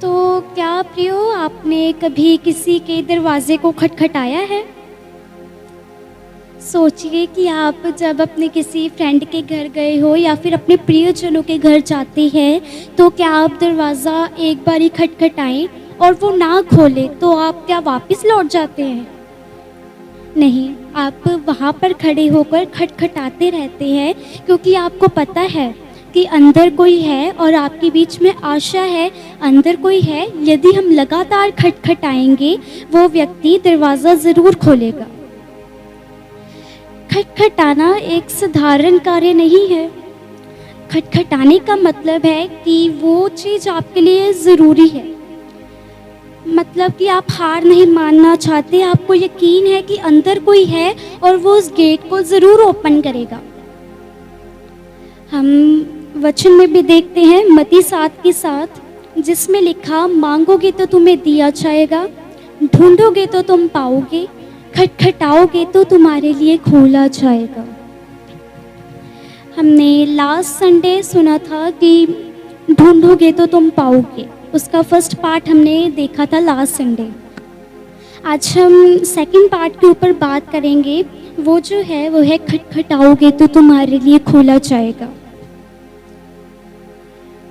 तो क्या प्रियो आपने कभी किसी के दरवाज़े को खटखटाया है? सोचिए कि आप जब अपने किसी फ्रेंड के घर गए हो या फिर अपने प्रियजनों के घर जाते हैं, तो क्या आप दरवाज़ा एक बारी खटखटाएँ और वो ना खोले तो आप क्या वापस लौट जाते हैं? नहीं, आप वहाँ पर खड़े होकर खटखटाते रहते हैं क्योंकि आपको पता है कि अंदर कोई है और आपके बीच में आशा है, अंदर कोई है। यदि हम लगातार खटखटाएँगे, वो व्यक्ति दरवाज़ा ज़रूर खोलेगा। खटखटाना एक साधारण कार्य नहीं है। खटखटाने का मतलब है कि वो चीज़ आपके लिए ज़रूरी है। मतलब कि आप हार नहीं मानना चाहते, आपको यकीन है कि अंदर कोई है और वो उस गेट को ज़रूर ओपन करेगा। हम वचन में भी देखते हैं मत्ती 7 के 7, जिसमें लिखा, मांगोगे तो तुम्हें दिया जाएगा, ढूंढोगे तो तुम पाओगे, खटखटाओगे तो तुम्हारे लिए खोला जाएगा। हमने लास्ट संडे सुना था कि ढूंढोगे तो तुम पाओगे, उसका फर्स्ट पार्ट हमने देखा था लास्ट संडे। आज हम सेकंड पार्ट के ऊपर बात करेंगे। वो जो है वो है खटखटाओगे तो तुम्हारे लिए खोला जाएगा।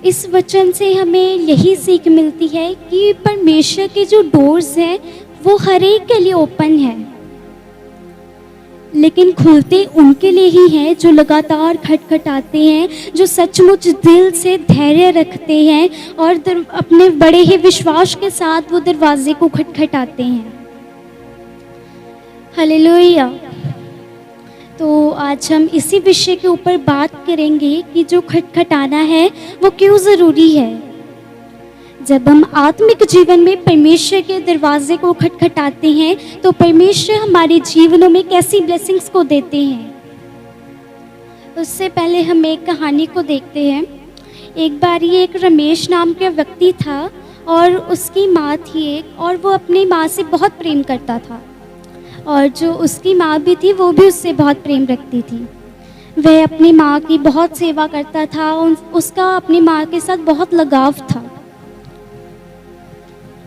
इस वचन से हमें यही सीख मिलती है कि परमेश्वर के जो डोर्स हैं वो हर एक के लिए ओपन है, लेकिन खुलते उनके लिए ही हैं जो लगातार खटखटाते हैं, जो सचमुच दिल से धैर्य रखते हैं और अपने बड़े ही विश्वास के साथ वो दरवाजे को खटखटाते हैं। हालेलुया। तो आज हम इसी विषय के ऊपर बात करेंगे कि जो खटखटाना है वो क्यों ज़रूरी है। जब हम आत्मिक जीवन में परमेश्वर के दरवाजे को खटखटाते हैं तो परमेश्वर हमारे जीवनों में कैसी ब्लेसिंग्स को देते हैं। उससे पहले हम एक कहानी को देखते हैं। एक बार ये एक रमेश नाम का व्यक्ति था और उसकी माँ थी एक, और वो अपनी माँ से बहुत प्रेम करता था, और जो उसकी माँ भी थी वो भी उससे बहुत प्रेम रखती थी। वह अपनी माँ की बहुत सेवा करता था, उसका अपनी माँ के साथ बहुत लगाव था।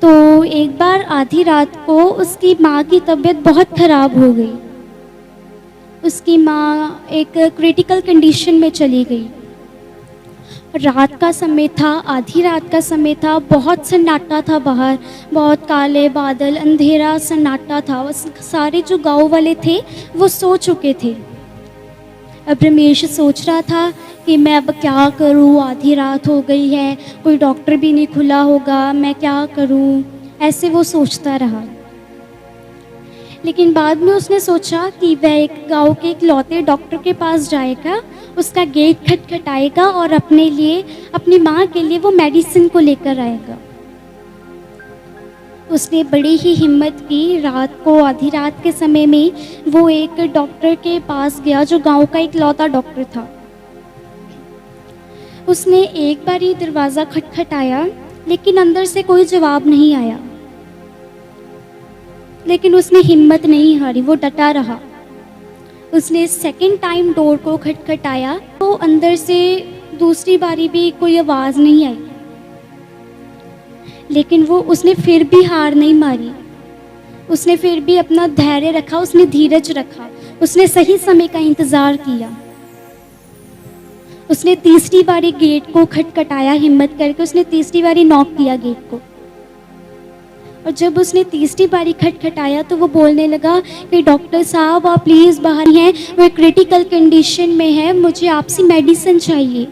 तो एक बार आधी रात को उसकी माँ की तबीयत बहुत ख़राब हो गई। उसकी माँ एक क्रिटिकल कंडीशन में चली गई। रात का समय था, आधी रात का समय था, बहुत सन्नाटा था बाहर, बहुत काले बादल, अंधेरा सन्नाटा था। सारे जो गांव वाले थे वो सो चुके थे। अब रमेश सोच रहा था कि मैं अब क्या करूं, आधी रात हो गई है, कोई डॉक्टर भी नहीं खुला होगा, मैं क्या करूं, ऐसे वो सोचता रहा। लेकिन बाद में उसने सोचा कि वह एक गांव के इकलौते डॉक्टर के पास जाएगा, उसका गेट खटखटाएगा और अपने लिए, अपनी माँ के लिए वो मेडिसिन को लेकर आएगा। उसने बड़ी ही हिम्मत की। रात को, आधी रात के समय में वो एक डॉक्टर के पास गया जो गांव का इकलौता डॉक्टर था। उसने एक बार ही दरवाज़ा खटखटाया, लेकिन अंदर से कोई जवाब नहीं आया। लेकिन उसने हिम्मत नहीं हारी, वो डटा रहा। उसने सेकंड टाइम डोर को खटखटाया तो अंदर से दूसरी बारी भी कोई आवाज़ नहीं आई, लेकिन उसने फिर भी हार नहीं मारी। उसने फिर भी अपना धैर्य रखा, उसने धीरज रखा, उसने सही समय का इंतज़ार किया। उसने तीसरी बारी गेट को खटखटाया, हिम्मत करके उसने तीसरी बारी नॉक किया गेट को। और जब उसने तीसरी बारी खटखटाया तो वो बोलने लगा कि डॉक्टर साहब आप प्लीज़ बाहर हैं, वो क्रिटिकल कंडीशन में है, मुझे आपसे मेडिसिन चाहिए।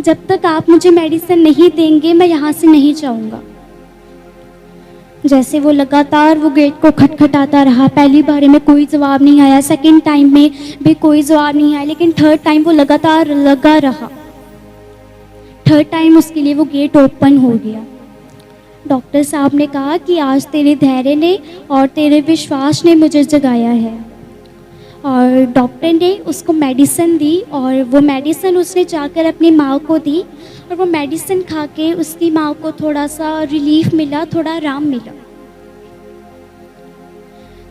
जब तक आप मुझे मेडिसिन नहीं देंगे मैं यहाँ से नहीं जाऊँगा। जैसे वो लगातार वो गेट को खटखटाता रहा, पहली बारी में कोई जवाब नहीं आया, सेकंड टाइम में भी कोई जवाब नहीं आया, लेकिन थर्ड टाइम वो लगातार लगा रहा। थर्ड टाइम उसके लिए वो गेट ओपन हो गया। डॉक्टर साहब ने कहा कि आज तेरे धैर्य ने और तेरे विश्वास ने मुझे जगाया है। और डॉक्टर ने उसको मेडिसिन दी, और वो मेडिसिन उसने जाकर अपनी माँ को दी, और वो मेडिसिन खा के उसकी माँ को थोड़ा सा रिलीफ मिला, थोड़ा आराम मिला।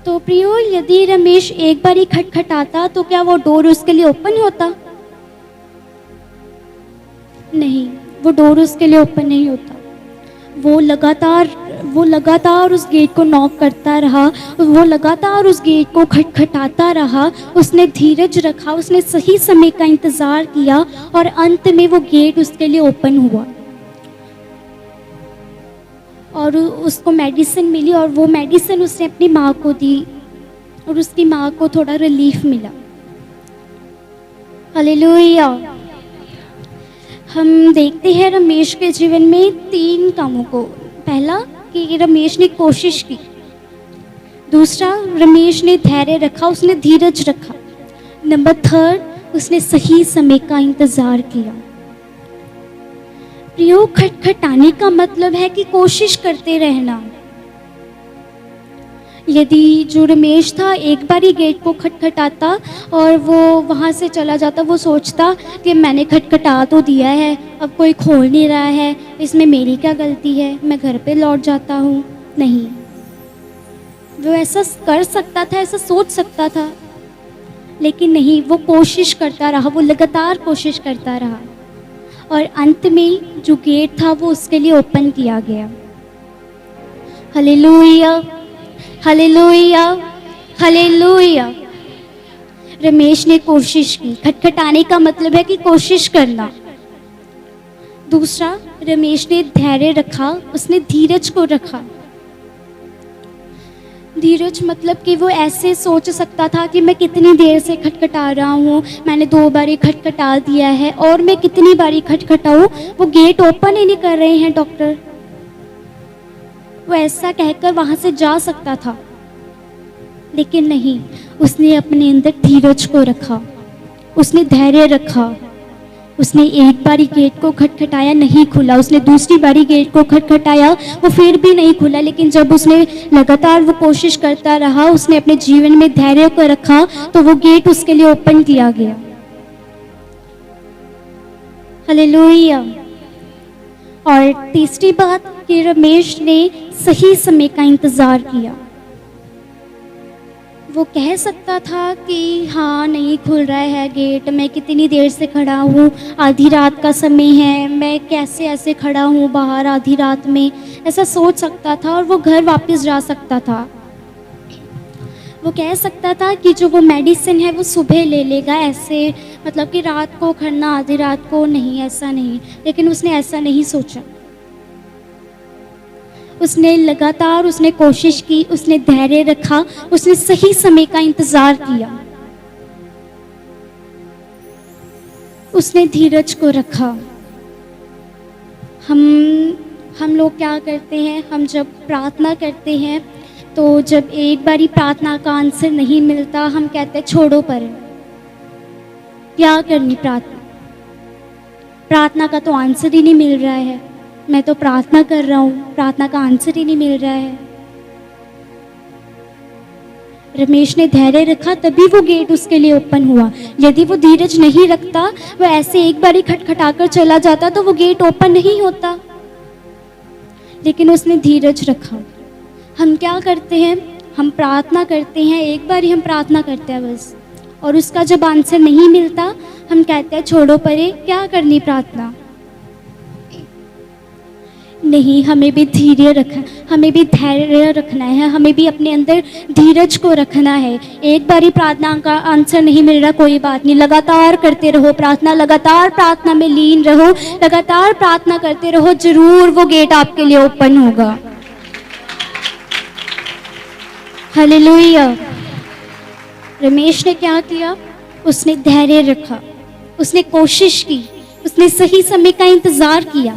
तो प्रियो, यदि रमेश एक बार ही खटखटाता तो क्या वो डोर उसके लिए ओपन होता? नहीं, वो डोर उसके लिए ओपन नहीं होता। वो लगातार उस गेट को नॉक करता रहा, वो लगातार उस गेट को खटखटाता रहा। उसने धीरज रखा, उसने सही समय का इंतज़ार किया और अंत में वो गेट उसके लिए ओपन हुआ और उसको मेडिसिन मिली और वो मेडिसिन उसने अपनी माँ को दी और उसकी माँ को थोड़ा रिलीफ मिला। हालेलुया। हम देखते हैं रमेश के जीवन में 3 कामों को। पहला कि रमेश ने कोशिश की, दूसरा रमेश ने धैर्य रखा, उसने धीरज रखा, नंबर 3 उसने सही समय का इंतज़ार किया। प्रियो, खटखटाने का मतलब है कि कोशिश करते रहना। यदि जो रमेश था एक बार ही गेट को खटखटाता और वो वहाँ से चला जाता, वो सोचता कि मैंने खटखटा तो दिया है, अब कोई खोल नहीं रहा है, इसमें मेरी क्या गलती है, मैं घर पे लौट जाता हूँ। नहीं, वो ऐसा कर सकता था, ऐसा सोच सकता था, लेकिन नहीं, वो कोशिश करता रहा, वो लगातार कोशिश करता रहा और अंत में जो गेट था वो उसके लिए ओपन किया गया। Hallelujah, hallelujah, hallelujah. रमेश ने कोशिश की। खटखटाने का मतलब है कि कोशिश करना। दूसरा, रमेश ने धैर्य रखा, उसने धीरज को रखा। धीरज मतलब कि वो ऐसे सोच सकता था कि मैं कितनी देर से खटखटा रहा हूँ, मैंने 2 बारी खटखटा दिया है और मैं कितनी बारी खटखटाऊँ, वो गेट ओपन ही नहीं कर रहे हैं डॉक्टर। वो ऐसा कहकर वहाँ से जा सकता था, लेकिन नहीं, उसने अपने अंदर धीरज को रखा, उसने धैर्य रखा। उसने एक बारी गेट को खटखटाया, नहीं खुला, उसने दूसरी बारी गेट को खटखटाया, वो फिर भी नहीं खुला, लेकिन जब उसने लगातार वो कोशिश करता रहा, उसने अपने जीवन में धैर्य को रखा, तो वो गेट उसके लिए ओपन किया गया। हालेलुया। और तीसरी बात कि रमेश ने सही समय का इंतज़ार किया। वो कह सकता था कि हाँ, नहीं खुल रहा है गेट, मैं कितनी देर से खड़ा हूँ, आधी रात का समय है, मैं कैसे ऐसे खड़ा हूँ बाहर आधी रात में, ऐसा सोच सकता था और वो घर वापस जा सकता था। वो कह सकता था कि जो वो मेडिसिन है वो सुबह ले लेगा, ऐसे मतलब कि रात को खड़ना, आधी रात को नहीं, ऐसा नहीं। लेकिन उसने ऐसा नहीं सोचा। उसने लगातार उसने कोशिश की, उसने धैर्य रखा, उसने सही समय का इंतज़ार किया, उसने धीरज को रखा। हम लोग क्या करते हैं, हम जब प्रार्थना करते हैं तो जब एक बारी प्रार्थना का आंसर नहीं मिलता, हम कहते हैं छोड़ो पर, क्या करनी प्रार्थना, प्रार्थना का तो आंसर ही नहीं मिल रहा है, मैं तो प्रार्थना कर रहा हूँ, प्रार्थना का आंसर ही नहीं मिल रहा है। रमेश ने धैर्य रखा, तभी वो गेट उसके लिए ओपन हुआ। यदि वो धीरज नहीं रखता, वो ऐसे एक बारी खटखटाकर चला जाता, तो वो गेट ओपन नहीं होता। लेकिन उसने धीरज रखा। हम क्या करते हैं, हम प्रार्थना करते हैं, एक बार ही हम प्रार्थना करते हैं बस, और उसका जब आंसर नहीं मिलता, हम कहते हैं छोड़ो परे, क्या करनी प्रार्थना। नहीं, हमें भी धैर्य रखना है, हमें भी अपने अंदर धीरज को रखना है। एक बारी प्रार्थना का आंसर नहीं मिल रहा, कोई बात नहीं, लगातार करते रहो प्रार्थना, लगातार प्रार्थना में लीन रहो, लगातार प्रार्थना करते रहो, जरूर वो गेट आपके लिए ओपन होगा। हालेलुया। रमेश ने क्या किया, उसने धैर्य रखा, उसने कोशिश की, उसने सही समय का इंतजार किया।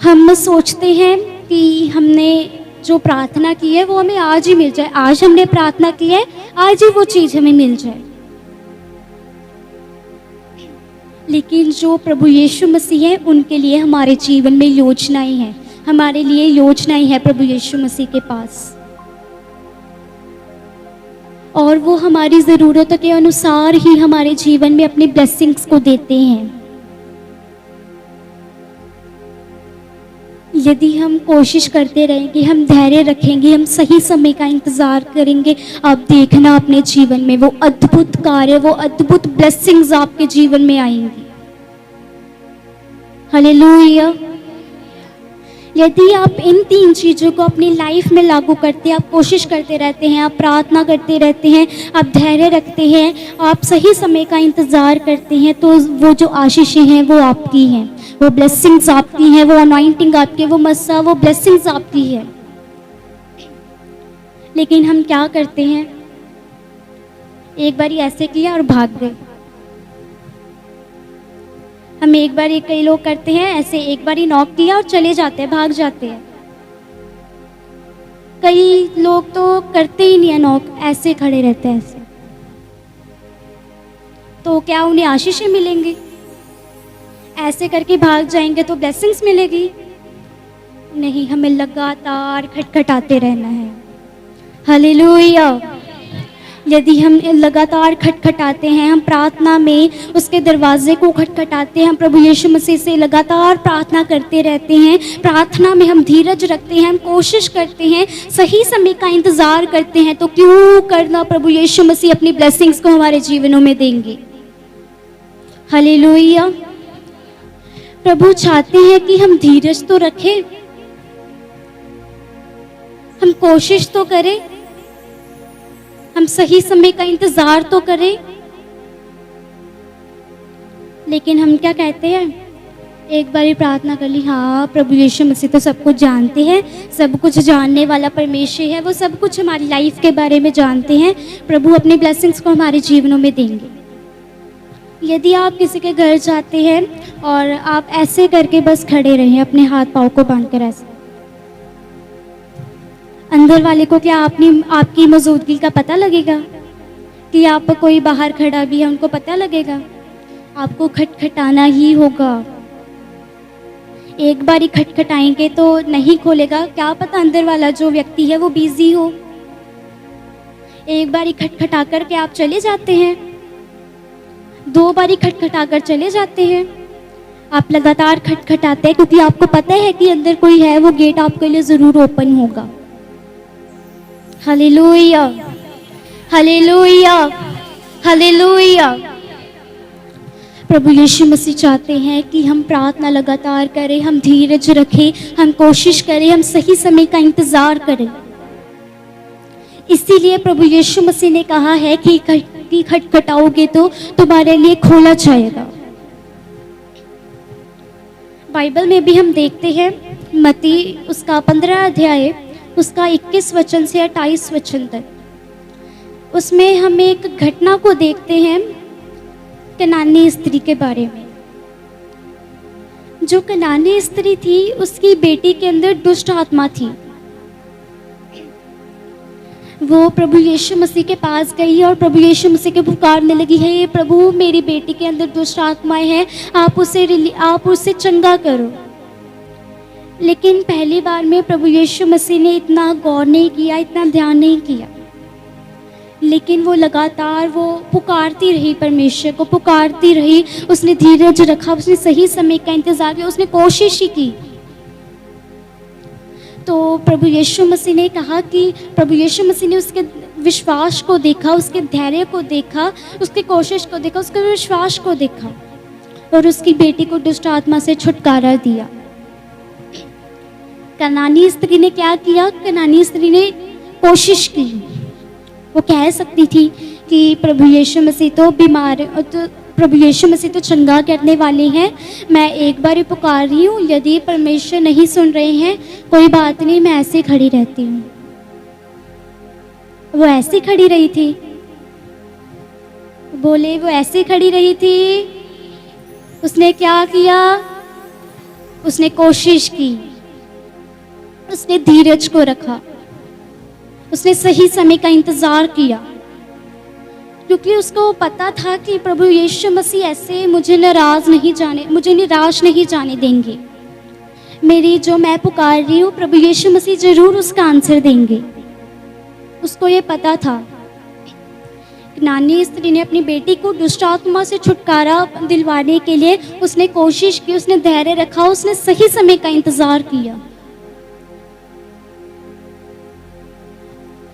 हम सोचते हैं कि हमने जो प्रार्थना की है वो हमें आज ही मिल जाए, आज हमने प्रार्थना की है, आज ही वो चीज़ हमें मिल जाए। लेकिन जो प्रभु यीशु मसीह है, उनके लिए हमारे जीवन में योजनाएं हैं, हमारे लिए योजनाएं हैं प्रभु यीशु मसीह के पास, और वो हमारी ज़रूरतों के अनुसार ही हमारे जीवन में अपनी ब्लेसिंग्स को देते हैं। यदि हम कोशिश करते रहेंगे, हम धैर्य रखेंगे, हम सही समय का इंतज़ार करेंगे, आप देखना अपने जीवन में वो अद्भुत कार्य, वो अद्भुत ब्लेसिंग्स आपके जीवन में आएंगी। हालेलुया। यदि आप इन 3 चीज़ों को अपनी लाइफ में लागू करते हैं, आप कोशिश करते रहते हैं, आप प्रार्थना करते रहते हैं, आप धैर्य रखते हैं, आप सही समय का इंतज़ार करते हैं, तो वो जो आशीषें हैं वो आपकी हैं, वो ब्लेसिंग्स आपकी हैं, वो अनॉइंटिंग आपकी है, वो मस्सा, वो ब्लेसिंग्स आपकी है। लेकिन हम क्या करते हैं, एक बार ऐसे किया और भाग गए। हम एक बार, कई लोग करते हैं ऐसे, एक बार ही नॉक किया और चले जाते हैं, भाग जाते हैं। कई लोग तो करते ही नहीं है नॉक, ऐसे खड़े रहते हैं ऐसे। तो क्या उन्हें आशीषें मिलेंगी? ऐसे करके भाग जाएंगे तो ब्लेसिंग्स मिलेगी? नहीं, हमें लगातार खटखटाते रहना है। हालेलुया। यदि हम लगातार खटखटाते हैं, हम प्रार्थना में उसके दरवाजे को खटखटाते हैं, हम प्रभु यीशु मसीह से लगातार प्रार्थना करते रहते हैं, प्रार्थना में हम धीरज रखते हैं, हम कोशिश करते हैं, सही समय का इंतज़ार करते हैं, तो क्यों करना, प्रभु यीशु मसीह अपनी ब्लेसिंग्स को हमारे जीवनों में देंगे। हालेलुया। प्रभु चाहते हैं कि हम धीरज तो रखें, हम कोशिश तो करें, हम सही समय का इंतजार तो करें। लेकिन हम क्या कहते हैं, एक बार ही प्रार्थना कर ली, हाँ प्रभु यीशु मसीह तो सब कुछ जानते हैं, सब कुछ जानने वाला परमेश्वर है, वो सब कुछ हमारी लाइफ के बारे में जानते हैं, प्रभु अपनी ब्लेसिंग्स को हमारे जीवनों में देंगे। यदि आप किसी के घर जाते हैं और आप ऐसे करके बस खड़े रहें, अपने हाथ पाँव को बांधकर ऐसे, अंदर वाले को क्या आपकी मौजूदगी का पता लगेगा? कि आप कोई बाहर खड़ा भी है, उनको पता लगेगा? आपको खटखटाना ही होगा। एक बार ही खटखटाएंगे तो नहीं खोलेगा, क्या पता अंदर वाला जो व्यक्ति है वो बिजी हो। एक बार ही खटखटा करके आप चले जाते हैं, 2 बार ही खटखटा कर चले जाते हैं। आप लगातार खटखटाते हैं क्योंकि आपको पता है कि अंदर कोई है, वो गेट आपके लिए ज़रूर ओपन होगा। Hallelujah, hallelujah, hallelujah. प्रभु यीशु मसीह चाहते हैं कि हम प्रार्थना लगातार करें, हम धीरज रखें, हम कोशिश करें, हम सही समय का इंतज़ार करें। इसीलिए प्रभु यीशु मसीह ने कहा है कि खटखटाओगे तो तुम्हारे लिए खोला जाएगा। बाइबल में भी हम देखते हैं, मत्ती उसका 15 अध्याय उसका 21 वचन से 28 वचन तक, उसमें हम एक घटना को देखते हैं कनानी स्त्री के बारे में। जो कनानी स्त्री थी, उसकी बेटी के अंदर दुष्ट आत्मा थी। वो प्रभु यीशु मसीह के पास गई और प्रभु यीशु मसीह के पुकारने लगी, हे प्रभु, मेरी बेटी के अंदर दुष्ट आत्माएं हैं, आप उसे चंगा करो। लेकिन पहली बार में प्रभु यीशु मसीह ने इतना गौर नहीं किया, इतना ध्यान नहीं किया। लेकिन वो लगातार वो पुकारती रही, परमेश्वर को पुकारती रही, उसने धीरज रखा, उसने सही समय का इंतज़ार किया, उसने कोशिश ही की। तो प्रभु यीशु मसीह ने कहा कि प्रभु यीशु मसीह ने उसके विश्वास को देखा, उसके धैर्य को देखा, उसकी कोशिश को देखा, उसके विश्वास को देखा और उसकी बेटी को दुष्ट आत्मा से छुटकारा दिया। कनानी स्त्री ने क्या किया? कनानी स्त्री ने कोशिश की। वो कह सकती थी कि प्रभु यीशु मसीह तो बीमार, तो प्रभु यीशु मसीह तो चंगा करने वाले हैं, मैं एक बार ही पुकार रही हूँ, यदि परमेश्वर नहीं सुन रहे हैं कोई बात नहीं, मैं ऐसे खड़ी रहती हूँ। वो ऐसे खड़ी रही थी, बोले वो ऐसे खड़ी रही थी। उसने क्या किया? उसने कोशिश की, उसने धीरज को रखा, उसने सही समय का इंतज़ार किया, क्योंकि उसको पता था कि प्रभु यीशु मसीह ऐसे मुझे निराश नहीं जाने देंगे। मेरी जो मैं पुकार रही हूँ, प्रभु यीशु मसीह ज़रूर उसका आंसर देंगे। उसको ये पता था। कनानी स्त्री ने अपनी बेटी को दुष्ट आत्मा से छुटकारा दिलवाने के लिए उसने कोशिश की, उसने धैर्य रखा, उसने सही समय का इंतज़ार किया।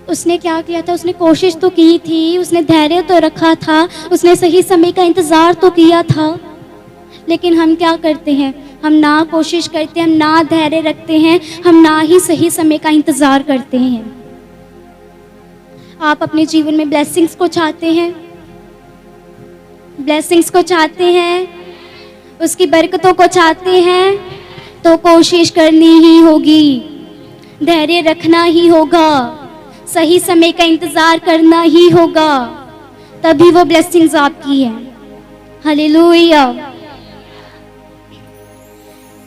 उसने क्या किया था? उसने कोशिश तो की थी, उसने धैर्य तो रखा था, उसने सही समय का इंतज़ार तो किया था। लेकिन हम क्या करते हैं? हम ना कोशिश करते, हम ना धैर्य रखते हैं, हम ना ही सही समय का इंतज़ार करते हैं। आप अपने जीवन में ब्लेसिंग्स को चाहते हैं, ब्लेसिंग्स को चाहते हैं, उसकी बरकतों को चाहते हैं, तो कोशिश करनी ही होगी, धैर्य रखना ही होगा, सही समय का इंतज़ार करना ही होगा, तभी वो ब्लेसिंग्स आपकी है। हालेलुया।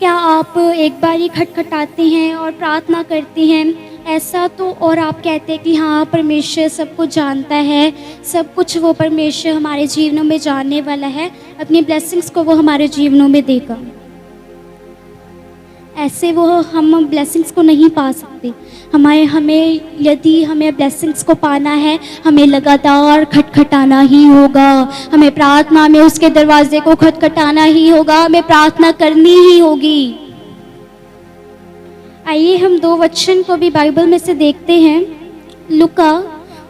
क्या आप एक बार ही खटखटाते हैं और प्रार्थना करते हैं ऐसा तो, और आप कहते हैं कि हाँ परमेश्वर सब कुछ जानता है, सब कुछ वो परमेश्वर हमारे जीवनों में जानने वाला है, अपनी ब्लेसिंग्स को वो हमारे जीवनों में देगा। ऐसे वो हम ब्लेसिंग्स को नहीं पा सकते। यदि हमें ब्लेसिंग्स को पाना है, हमें लगातार खटखटाना ही होगा, हमें प्रार्थना में उसके दरवाजे को खटखटाना ही होगा, हमें प्रार्थना करनी ही होगी। आइए हम 2 वचन को भी बाइबल में से देखते हैं। लूका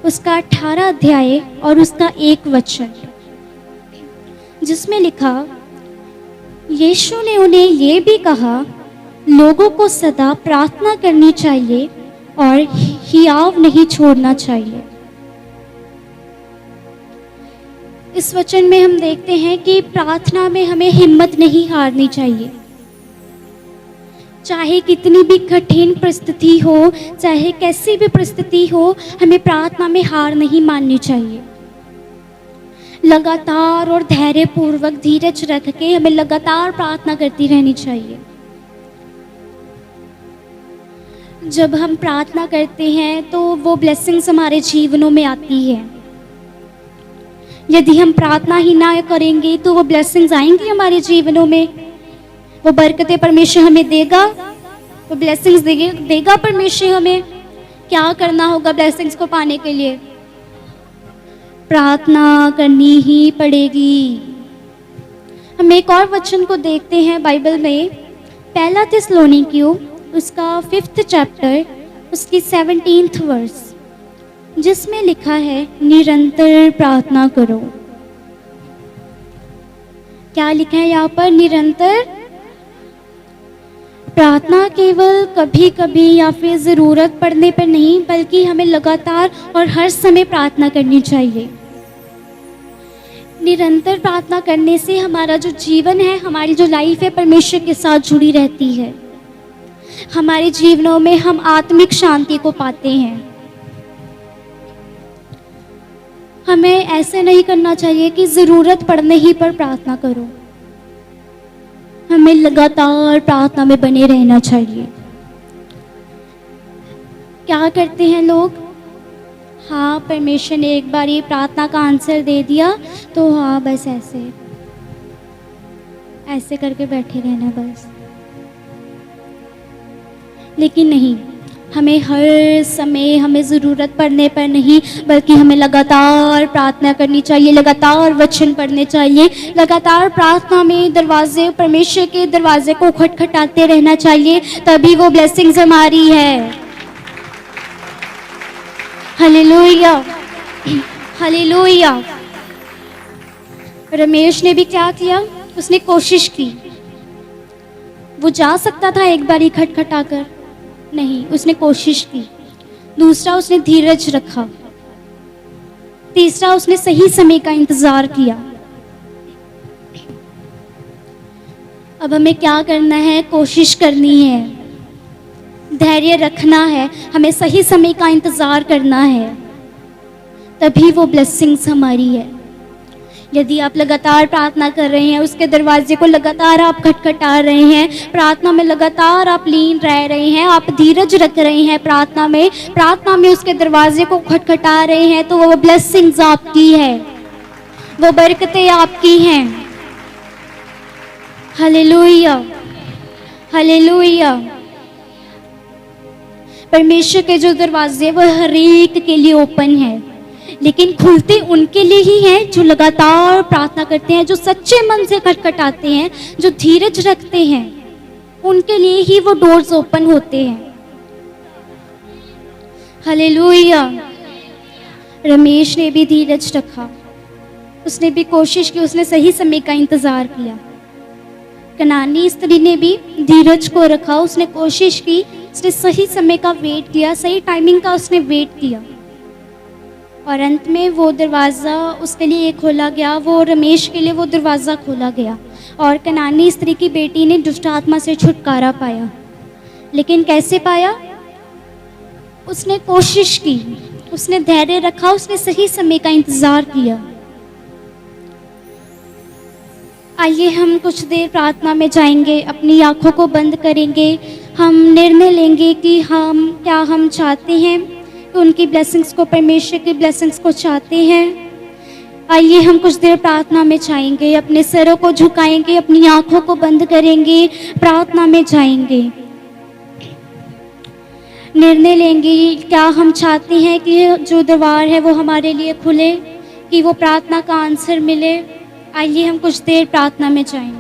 उसका 18 अध्याय और उसका 1 वचन, जिसमें लिखा, यीशु ने उन्हें ये भी कहा, लोगों को सदा प्रार्थना करनी चाहिए और हियाव नहीं छोड़ना चाहिए। इस वचन में हम देखते हैं कि प्रार्थना में हमें हिम्मत नहीं हारनी चाहिए। चाहे कितनी भी कठिन परिस्थिति हो, चाहे कैसी भी परिस्थिति हो, हमें प्रार्थना में हार नहीं माननी चाहिए। लगातार और धैर्यपूर्वक धीरज रख के हमें लगातार प्रार्थना करती रहनी चाहिए। जब हम प्रार्थना करते हैं तो वो ब्लेसिंग्स हमारे जीवनों में आती है। यदि हम प्रार्थना ही ना करेंगे तो वो ब्लेसिंग्स आएंगी हमारे जीवनों में, वो बरकतें परमेश्वर हमें देगा, वो ब्लेसिंग्स देगा परमेश्वर हमें। क्या करना होगा ब्लेसिंग्स को पाने के लिए? प्रार्थना करनी ही पड़ेगी। हम एक और वचन को देखते हैं बाइबल में, पहला थिस्सलुनीकियों उसका 5th चैप्टर उसकी 17th वर्स, जिसमें लिखा है, निरंतर प्रार्थना करो। क्या लिखा है यहाँ पर? निरंतर प्रार्थना केवल कभी कभी या फिर ज़रूरत पड़ने पर नहीं, बल्कि हमें लगातार और हर समय प्रार्थना करनी चाहिए। निरंतर प्रार्थना करने से हमारा जो जीवन है, हमारी जो लाइफ है, परमेश्वर के साथ जुड़ी रहती है। हमारे जीवनों में हम आत्मिक शांति को पाते हैं। हमें ऐसे नहीं करना चाहिए कि ज़रूरत पड़ने ही पर प्रार्थना करो। हमें लगातार प्रार्थना में बने रहना चाहिए। क्या करते हैं लोग? हाँ, परमेश्वर ने एक बार ये प्रार्थना का आंसर दे दिया तो हाँ बस ऐसे करके बैठे रहना बस। लेकिन नहीं, हमें हर समय, हमें ज़रूरत पड़ने पर नहीं, बल्कि हमें लगातार प्रार्थना करनी चाहिए, लगातार वचन पढ़ने चाहिए, लगातार प्रार्थना में दरवाजे, परमेश्वर के दरवाजे को खटखटाते रहना चाहिए, तभी वो ब्लेसिंग्स हमारी है। Hallelujah, hallelujah. रमेश ने भी क्या किया? उसने कोशिश की। वो जा सकता था एक बार ही खटखटा कर, नहीं, उसने कोशिश की। दूसरा, उसने धीरज रखा। तीसरा, उसने सही समय का इंतजार किया। अब हमें क्या करना है? कोशिश करनी है, धैर्य रखना है, हमें सही समय का इंतजार करना है, तभी वो ब्लेसिंग्स हमारी है। यदि आप लगातार प्रार्थना कर रहे हैं, उसके दरवाजे को लगातार आप खटखटा रहे हैं, प्रार्थना में लगातार आप लीन रह रहे हैं, आप धीरज रख रहे हैं प्रार्थना में उसके दरवाजे को खटखटा रहे हैं, तो वो ब्लेसिंग्स आपकी है, वो बरकतें आपकी हैं। Hallelujah, hallelujah. परमेश्वर के जो दरवाजे वो हर एक के लिए ओपन है, लेकिन खुलते उनके लिए ही हैं जो लगातार प्रार्थना करते हैं, जो सच्चे मन से खटखटाते हैं, जो धीरज रखते हैं, उनके लिए ही वो डोर्स ओपन होते हैं। हालेलुया। रमेश ने भी धीरज रखा, उसने भी कोशिश की, उसने सही समय का इंतजार किया। कनानी स्त्री ने भी धीरज को रखा, उसने कोशिश की, उसने सही समय का वेट किया, सही टाइमिंग का उसने वेट किया और अंत में वो दरवाज़ा उसके लिए खोला गया, वो रमेश के लिए वो दरवाज़ा खोला गया और कनानी स्त्री की बेटी ने दुष्ट आत्मा से छुटकारा पाया। लेकिन कैसे पाया? उसने कोशिश की, उसने धैर्य रखा, उसने सही समय का इंतज़ार किया। आइए हम कुछ देर प्रार्थना में जाएंगे, अपनी आँखों को बंद करेंगे, हम निर्णय लेंगे कि हम चाहते हैं कि उनकी ब्लेसिंग्स को, परमेश्वर की ब्लेसिंग्स को चाहते हैं। आइए हम कुछ देर प्रार्थना में जाएंगे, अपने सरों को झुकाएंगे, अपनी आँखों को बंद करेंगे, प्रार्थना में जाएंगे, निर्णय लेंगे क्या हम चाहते हैं कि जो द्वार है वो हमारे लिए खुले, कि वो प्रार्थना का आंसर मिले। आइए हम कुछ देर प्रार्थना में जाएंगे।